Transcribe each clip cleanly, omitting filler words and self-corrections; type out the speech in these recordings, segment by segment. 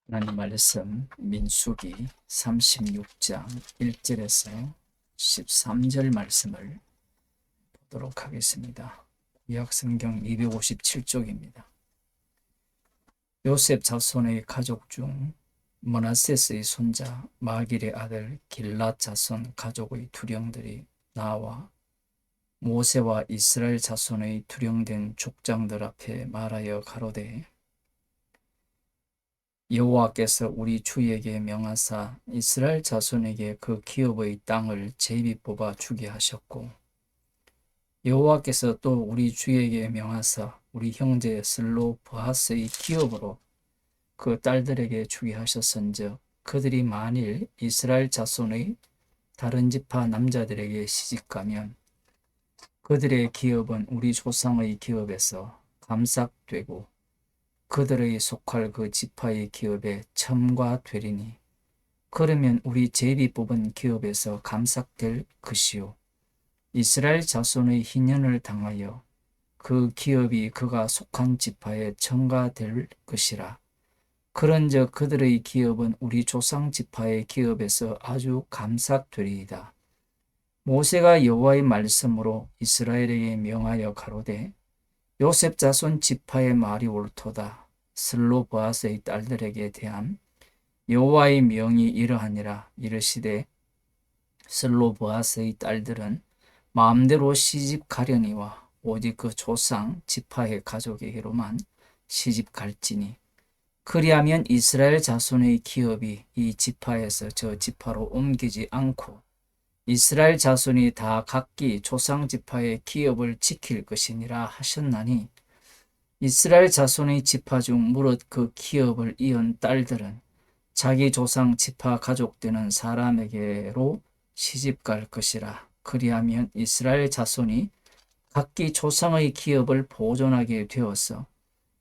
하나님 말씀 민수기 36장 1절에서 13절 말씀을 보도록 하겠습니다. 구약성경 257쪽입니다. 요셉 자손의 가족 중 므낫세의 손자 마길의 아들 길랏 자손 가족의 두령들이 나와 모세와 이스라엘 자손의 두령된 족장들 앞에 말하여 가로되 여호와께서 우리 주에게 명하사 이스라엘 자손에게 그 기업의 땅을 제비 뽑아 주게 하셨고 여호와께서 또 우리 주에게 명하사 우리 형제 슬로브핫의 기업으로 그 딸들에게 주게 하셨은즉 그들이 만일 이스라엘 자손의 다른 지파 남자들에게 시집가면 그들의 기업은 우리 조상의 기업에서 감삭되고 그들의 속할 그 지파의 기업에 첨가되리니 그러면 우리 제비 뽑은 기업에서 감삭될 것이요 이스라엘 자손의 희년을 당하여 그 기업이 그가 속한 지파에 첨가될 것이라. 그런즉 그들의 기업은 우리 조상 지파의 기업에서 아주 감삭되리이다. 모세가 여호와의 말씀으로 이스라엘에게 명하여 가로되 요셉 자손 지파의 말이 옳도다. 슬로브앗의 딸들에게 대한 여호와의 명이 이러하니라. 이르시되 슬로브앗의 딸들은 마음대로 시집 가려니와 오직 그 조상 지파의 가족에게로만 시집 갈지니 그리하면 이스라엘 자손의 기업이 이 지파에서 저 지파로 옮기지 않고 이스라엘 자손이 다 각기 조상 지파의 기업을 지킬 것이니라 하셨나니 이스라엘 자손의 지파 중 무릇 그 기업을 이은 딸들은 자기 조상 지파 가족 되는 사람에게로 시집갈 것이라. 그리하면 이스라엘 자손이 각기 조상의 기업을 보존하게 되어서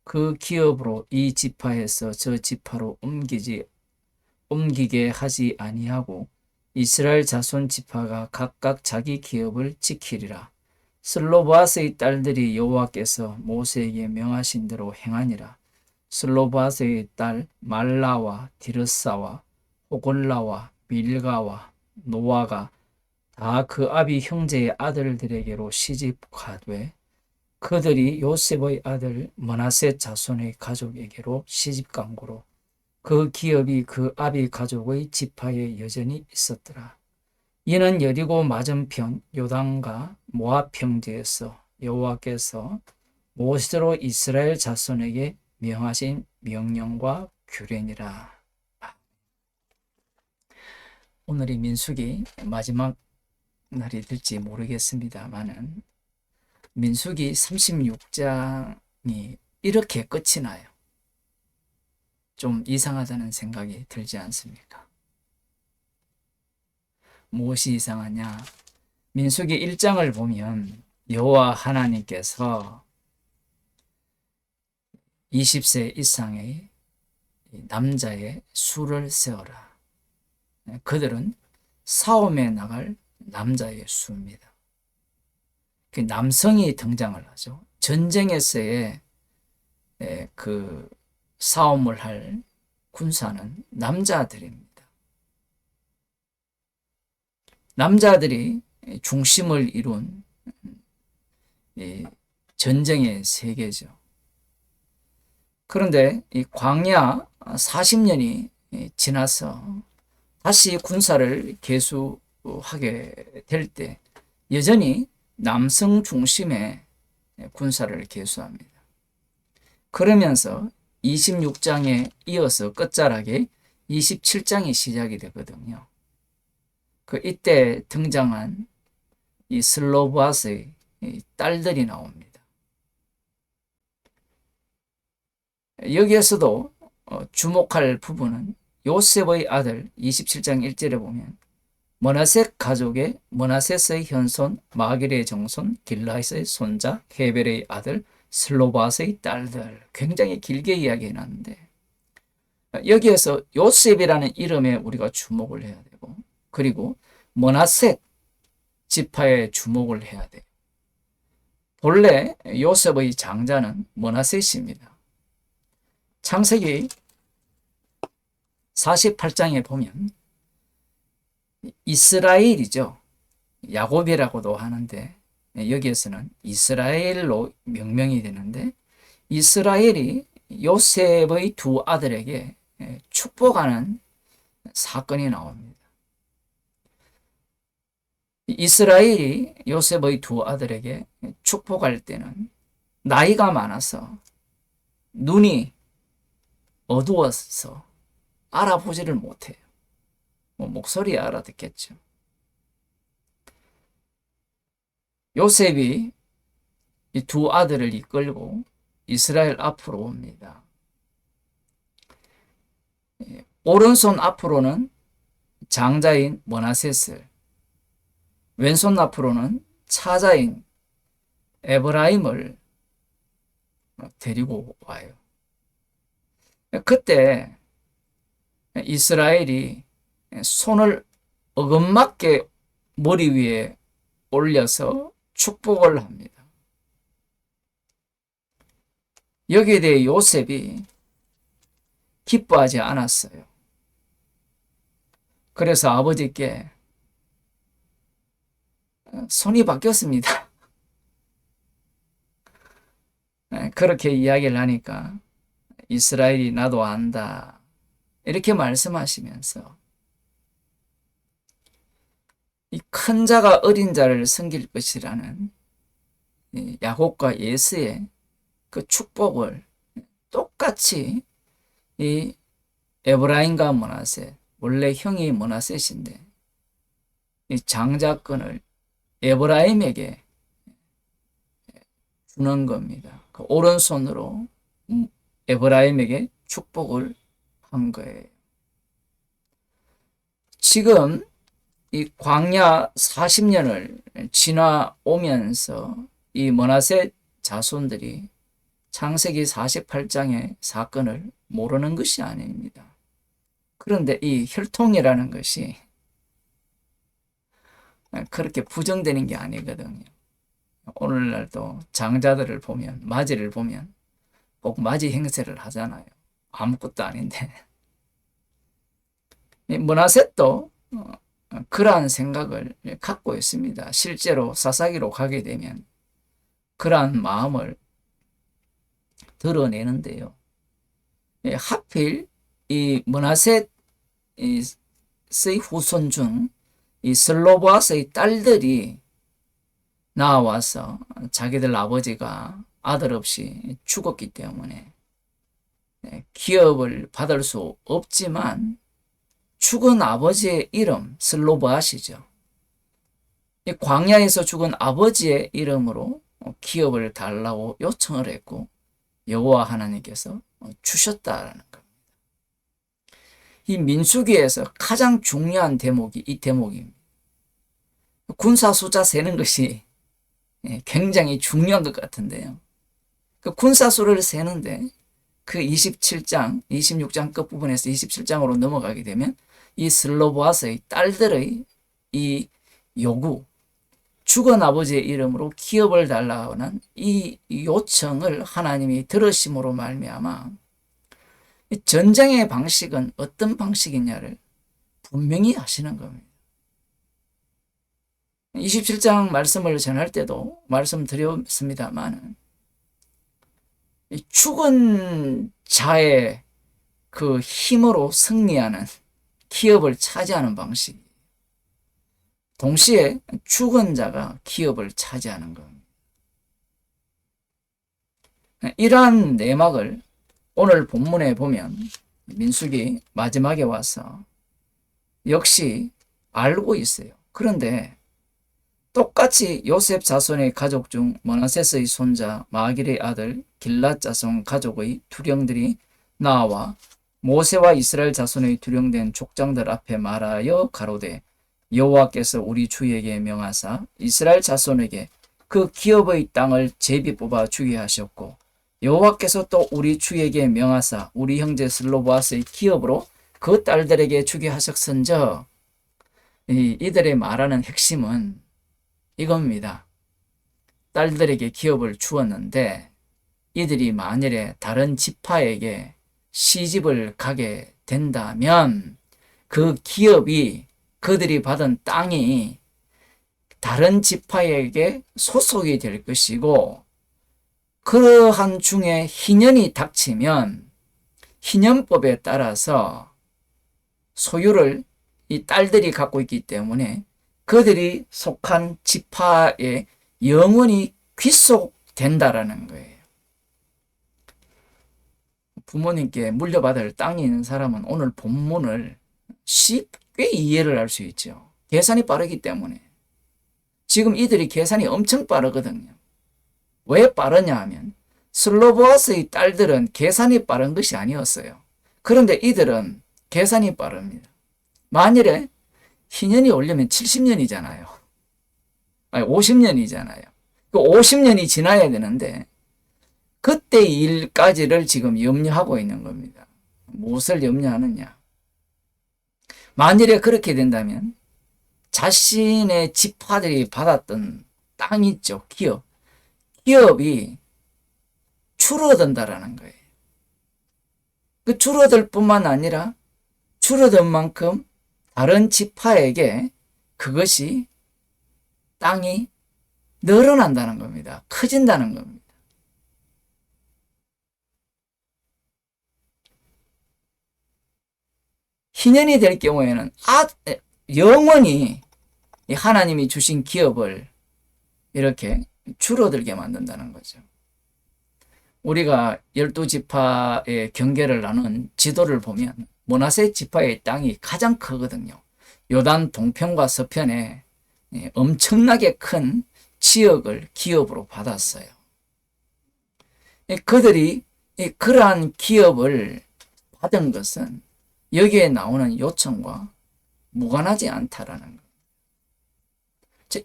그 기업으로 이 지파에서 저 지파로 옮기게 하지 아니하고 이스라엘 자손 지파가 각각 자기 기업을 지키리라. 슬로브앗의 딸들이 여호와께서 모세에게 명하신 대로 행하니라. 슬로브앗의 딸 말라와 디르사와 호골라와 밀가와 노아가 다 그 아비 형제의 아들들에게로 시집가되 그들이 요셉의 아들 므낫세 자손의 가족에게로 시집간 고로 그 기업이 그 아비 가족의 지파에 여전히 있었더라. 이는 여리고 맞은편 요단과 모압 평지에서 여호와께서 모세로 이스라엘 자손에게 명하신 명령과 규례니라. 오늘이 민수기 마지막 날이 될지 모르겠습니다만은 민수기 36장이 이렇게 끝이 나요. 좀 이상하다는 생각이 들지 않습니까? 무엇이 이상하냐? 민수기 1장을 보면 여호와 하나님께서 20세 이상의 남자의 수를 세워라. 그들은 싸움에 나갈 남자의 수입니다. 그 남성이 등장을 하죠. 전쟁에서의 그 싸움을 할 군사는 남자들입니다. 남자들이 중심을 이룬 전쟁의 세계죠. 그런데 이 광야 40년이 지나서 다시 군사를 계수하게 될 때 여전히 남성 중심의 군사를 계수합니다. 그러면서 26장에 이어서 끝자락에 27장이 시작이 되거든요. 이때 등장한 이 슬로브앗의 딸들이 나옵니다. 여기에서도 주목할 부분은 요셉의 아들 27장 1절에 보면 므낫세 가족의 므낫세의 현손 마길의 정손 길랏의 손자 헤벨의 아들 슬로브앗의 딸들 굉장히 길게 이야기해놨는데 여기에서 요셉이라는 이름에 우리가 주목을 해야 되고 그리고 므낫세 지파에 주목을 해야 돼요. 본래 요셉의 장자는 므낫세입니다. 창세기 48장에 보면 이스라엘이죠. 야곱이라고도 하는데 여기에서는 이스라엘로 명명이 되는데, 이스라엘이 요셉의 두 아들에게 축복하는 사건이 나옵니다. 이스라엘이 요셉의 두 아들에게 축복할 때는 나이가 많아서 눈이 어두워서 알아보지를 못해요. 목소리에 알아듣겠죠. 요셉이 이 두 아들을 이끌고 이스라엘 앞으로 옵니다. 오른손 앞으로는 장자인 므낫셋을, 왼손 앞으로는 차자인 에브라임을 데리고 와요. 그때 이스라엘이 손을 어긋맞게 머리 위에 올려서 축복을 합니다. 여기에 대해 요셉이 기뻐하지 않았어요. 그래서 아버지께 손이 바뀌었습니다. 그렇게 이야기를 하니까 이스라엘이 나도 안다, 이렇게 말씀하시면서 이 큰 자가 어린 자를 섬길 것이라는 야곱과 예수의 그 축복을 똑같이 이 에브라임과 므낫셋, 원래 형이 므낫셋인데 이 장자권을 에브라임에게 주는 겁니다. 그 오른손으로 에브라임에게 축복을 한 거예요. 지금 이 광야 40년을 지나오면서 이 므낫셋 자손들이 창세기 48장의 사건을 모르는 것이 아닙니다. 그런데 이 혈통이라는 것이 그렇게 부정되는 게 아니거든요. 오늘날도 장자들을 보면, 맞이를 보면 꼭 맞이 행세를 하잖아요. 아무것도 아닌데. 므낫셋도 그러한 생각을 갖고 있습니다. 실제로 사사기로 가게 되면 그러한 마음을 드러내는데요. 하필 이 므낫셋의 후손 중 이 슬로보아스의 딸들이 나와서 자기들 아버지가 아들 없이 죽었기 때문에 기업을 받을 수 없지만 죽은 아버지의 이름 슬로보아시죠. 광야에서 죽은 아버지의 이름으로 기업을 달라고 요청을 했고 여호와 하나님께서 주셨다라는 겁니다. 이 민수기에서 가장 중요한 대목이 이 대목입니다. 군사 숫자 세는 것이 굉장히 중요한 것 같은데요. 그 군사 수를 세는데 그 27장, 26장 끝부분에서 27장으로 넘어가게 되면 이 슬로보아스의 딸들의 이 요구, 죽은 아버지의 이름으로 기업을 달라고 하는 이 요청을 하나님이 들으심으로 말미암아 전쟁의 방식은 어떤 방식이냐를 분명히 하시는 겁니다. 27장 말씀을 전할 때도 말씀드렸습니다만 죽은 자의 그 힘으로 승리하는, 기업을 차지하는 방식, 동시에 죽은 자가 기업을 차지하는 겁니다. 이러한 내막을 오늘 본문에 보면 민수기 마지막에 와서 역시 알고 있어요. 그런데 똑같이 요셉 자손의 가족 중 므낫셋의 손자 마길의 아들 길랏 자손 가족의 두령들이 나와 모세와 이스라엘 자손의 두령된 족장들 앞에 말하여 가로되 여호와께서 우리 주에게 명하사 이스라엘 자손에게 그 기업의 땅을 제비 뽑아 주게 하셨고 여호와께서 또 우리 주에게 명하사 우리 형제 슬로보아스의 기업으로 그 딸들에게 주게 하셨은저. 이들의 말하는 핵심은 이겁니다. 딸들에게 기업을 주었는데 이들이 만일에 다른 지파에게 시집을 가게 된다면 그 기업이, 그들이 받은 땅이 다른 지파에게 소속이 될 것이고, 그러한 중에 희년이 닥치면 희년법에 따라서 소유를 이 딸들이 갖고 있기 때문에 그들이 속한 지파에 영원히 귀속된다라는 거예요. 부모님께 물려받을 땅이 있는 사람은 오늘 본문을 쉽게 이해를 할 수 있죠. 계산이 빠르기 때문에. 지금 이들이 계산이 엄청 빠르거든요. 왜 빠르냐 하면 슬로보아스의 딸들은 계산이 빠른 것이 아니었어요. 그런데 이들은 계산이 빠릅니다. 만일에 희년이 오려면 70년이잖아요. 아니 50년이잖아요. 그 50년이 지나야 되는데 그때 일까지를 지금 염려하고 있는 겁니다. 무엇을 염려하느냐? 만일에 그렇게 된다면 자신의 지파들이 받았던 땅 있죠. 기업이 줄어든다라는 거예요. 그 줄어들 뿐만 아니라 줄어든 만큼 다른 지파에게 그것이 땅이 늘어난다는 겁니다. 커진다는 겁니다. 희년이 될 경우에는 영원히 하나님이 주신 기업을 이렇게 줄어들게 만든다는 거죠. 우리가 12지파의 경계를 나눈 지도를 보면 므낫세 지파의 땅이 가장 크거든요. 요단 동편과 서편에 엄청나게 큰 지역을 기업으로 받았어요. 그들이 그러한 기업을 받은 것은 여기에 나오는 요청과 무관하지 않다라는 거예요.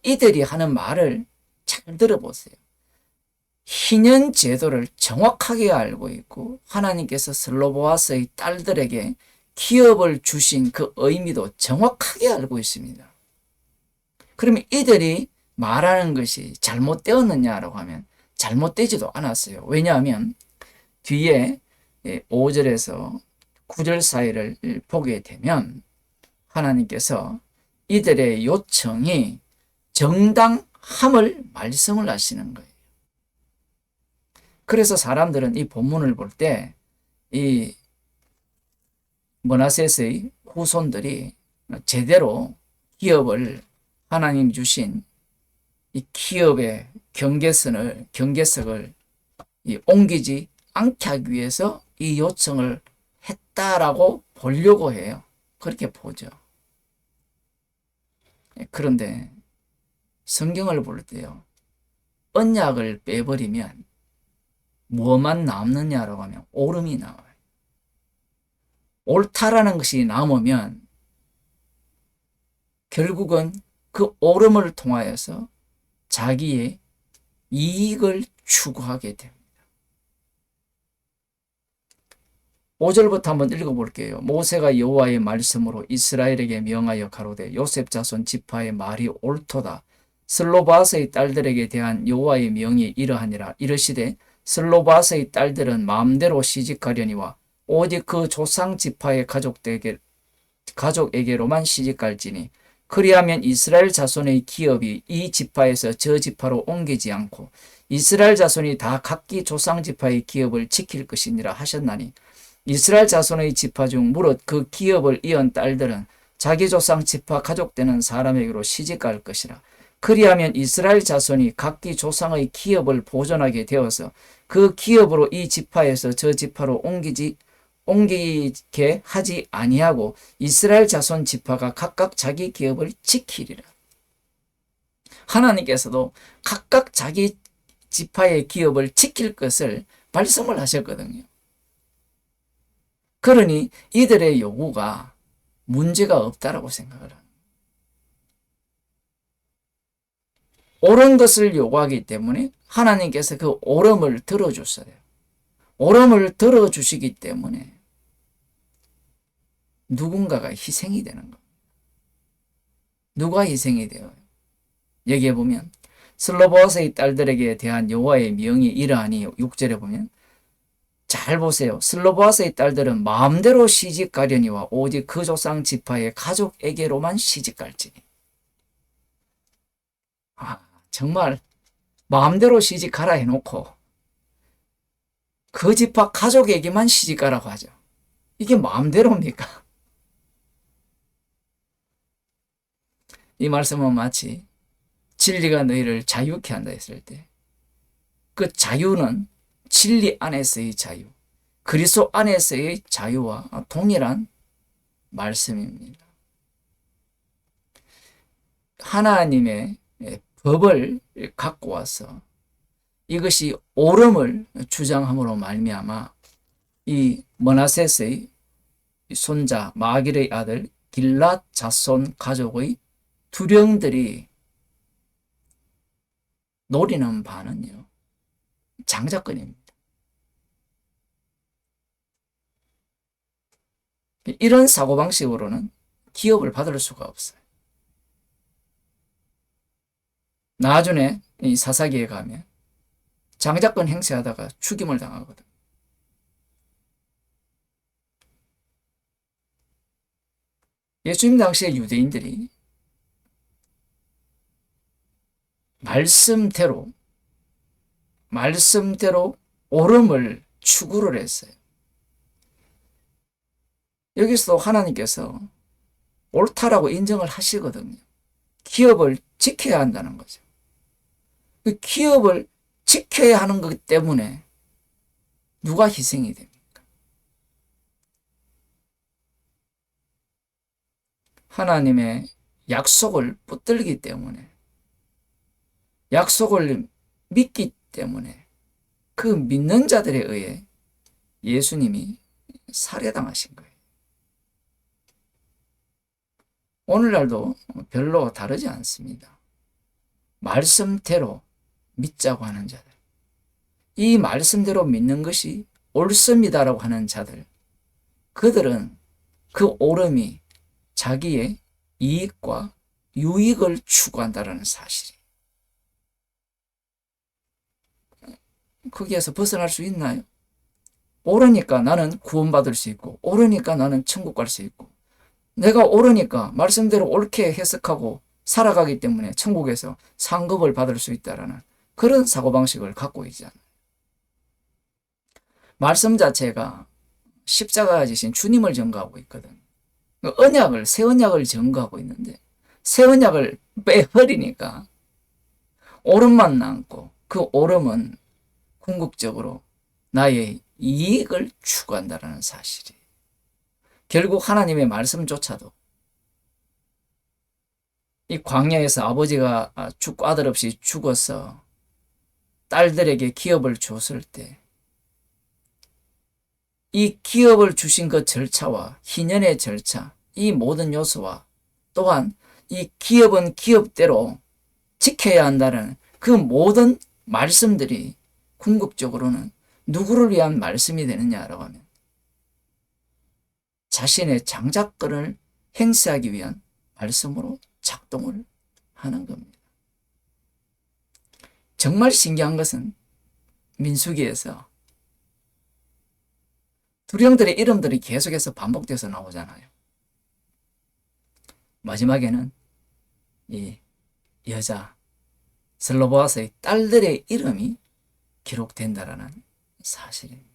이들이 하는 말을 잘 들어보세요. 희년 제도를 정확하게 알고 있고 하나님께서 슬로보아스의 딸들에게 기업을 주신 그 의미도 정확하게 알고 있습니다. 그러면 이들이 말하는 것이 잘못되었느냐라고 하면 잘못되지도 않았어요. 왜냐하면 뒤에 5절에서 9절 사이를 보게 되면 하나님께서 이들의 요청이 정당함을 말씀을 하시는 거예요. 그래서 사람들은 이 본문을 볼 때 이 므낫세의 후손들이 제대로 기업을 하나님 주신 이 기업의 경계석을 옮기지 않게 하기 위해서 이 요청을 했다라고 보려고 해요. 그렇게 보죠. 그런데 성경을 볼 때요, 언약을 빼버리면 무엇만 남느냐라고 하면 옳음이 나와요. 옳다라는 것이 남으면 결국은 그 옳음을 통하여서 자기의 이익을 추구하게 됩니다. 5절부터 한번 읽어볼게요. 모세가 여호와의 말씀으로 이스라엘에게 명하여 가로되 요셉 자손 지파의 말이 옳도다. 슬로바스의 딸들에게 대한 여호와의 명이 이러하니라. 이르시되 슬로바스의 딸들은 마음대로 시집가려니와 오직 그 조상 지파의 가족에게로만 시집갈지니 그리하면 이스라엘 자손의 기업이 이 지파에서 저 지파로 옮기지 않고 이스라엘 자손이 다 각기 조상 지파의 기업을 지킬 것이니라 하셨나니 이스라엘 자손의 지파 중 무릇 그 기업을 이은 딸들은 자기 조상 지파 가족되는 사람에게로 시집갈 것이라. 그리하면 이스라엘 자손이 각기 조상의 기업을 보존하게 되어서 그 기업으로 이 지파에서 저 지파로 옮기게 하지 아니하고 이스라엘 자손 지파가 각각 자기 기업을 지키리라. 하나님께서도 각각 자기 지파의 기업을 지킬 것을 말씀을 하셨거든요. 그러니 이들의 요구가 문제가 없다라고 생각을 합니다. 옳은 것을 요구하기 때문에 하나님께서 그 옳음을 들어줬어요. 옳음을 들어주시기 때문에 누군가가 희생이 되는 겁니다. 누가 희생이 되어요? 여기에 보면 슬로보아스의 딸들에게 대한 여호와의 명이 이러하니 6절에 보면 잘 보세요. 슬로보아스의 딸들은 마음대로 시집 가려니와 오직 그 조상 지파의 가족에게로만 시집 갈지니. 정말 마음대로 시집 가라 해놓고 그 지파 가족에게만 시집 가라고 하죠. 이게 마음대로입니까? 이 말씀은 마치 진리가 너희를 자유케 한다 했을 때 그 자유는 진리 안에서의 자유, 그리스도 안에서의 자유와 동일한 말씀입니다. 하나님의 법을 갖고 와서 이것이 옳음을 주장함으로 말미암아 이 므낫세의 손자 마길의 아들 길랏 자손 가족의 두령들이 노리는 바는요, 장자권입니다. 이런 사고방식으로는 기업을 받을 수가 없어요. 나중에 이 사사기에 가면 장자권 행세하다가 죽임을 당하거든. 예수님 당시에 유대인들이 말씀대로 옳음을 추구를 했어요. 여기서도 하나님께서 옳다라고 인정을 하시거든요. 기업을 지켜야 한다는 거죠. 그 기업을 지켜야 하는 것 때문에 누가 희생이 됩니까? 하나님의 약속을 붙들기 때문에, 약속을 믿기 때문에 그 믿는 자들에 의해 예수님이 살해당하신 거예요. 오늘날도 별로 다르지 않습니다. 말씀대로 믿자고 하는 자들, 이 말씀대로 믿는 것이 옳습니다라고 하는 자들, 그들은 그 옳음이 자기의 이익과 유익을 추구한다는 사실이, 거기에서 벗어날 수 있나요? 옳으니까 나는 구원받을 수 있고, 옳으니까 나는 천국 갈 수 있고, 내가 옳으니까 말씀대로 옳게 해석하고 살아가기 때문에 천국에서 상급을 받을 수 있다라는 그런 사고방식을 갖고 있지 않아요. 말씀 자체가 십자가 지신 주님을 증거하고 있거든. 언약을, 새 언약을 증거하고 있는데 새 언약을 빼버리니까 옳음만 남고, 그 옳음은 궁극적으로 나의 이익을 추구한다는 사실이, 결국 하나님의 말씀조차도 이 광야에서 아버지가 죽고 아들 없이 죽어서 딸들에게 기업을 줬을 때 이 기업을 주신 그 절차와 희년의 절차, 이 모든 요소와 또한 이 기업은 기업대로 지켜야 한다는 그 모든 말씀들이 궁극적으로는 누구를 위한 말씀이 되느냐라고 하면 자신의 장자권을 행사하기 위한 말씀으로 작동을 하는 겁니다. 정말 신기한 것은 민수기에서 두령들의 이름들이 계속해서 반복돼서 나오잖아요. 마지막에는 이 여자 슬로보아스의 딸들의 이름이 기록된다라는 사실입니다.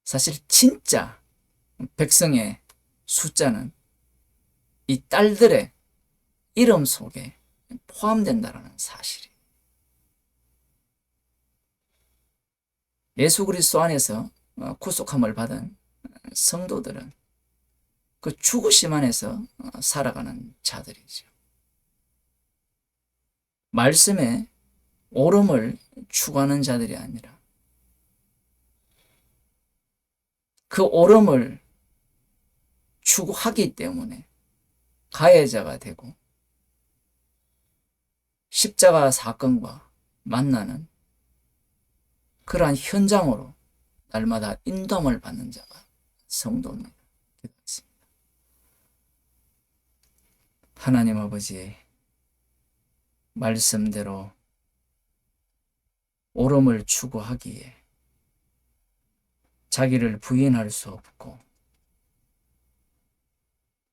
사실 진짜 백성의 숫자는 이 딸들의 이름 속에 포함된다라는 사실이, 예수 그리스도 안에서 구속함을 받은 성도들은 그 죽으심 안에서 살아가는 자들이죠. 말씀에 옳음을 추구하는 자들이 아니라 그 옳음을 추구하기 때문에 가해자가 되고 십자가 사건과 만나는 그러한 현장으로 날마다 인도함을 받는 자가 성도입니다. 기도하겠습니다. 하나님 아버지, 말씀대로 옳음을 추구하기에 자기를 부인할 수 없고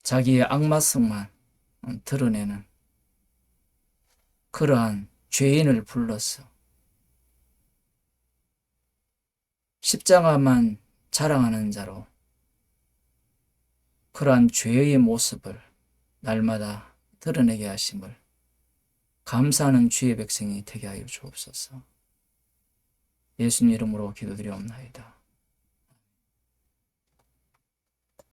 자기의 악마성만 드러내는 그러한 죄인을 불러서 십자가만 자랑하는 자로 그러한 죄의 모습을 날마다 드러내게 하심을 감사하는 주의 백성이 되게 하여 주옵소서. 예수님 이름으로 기도드리옵나이다.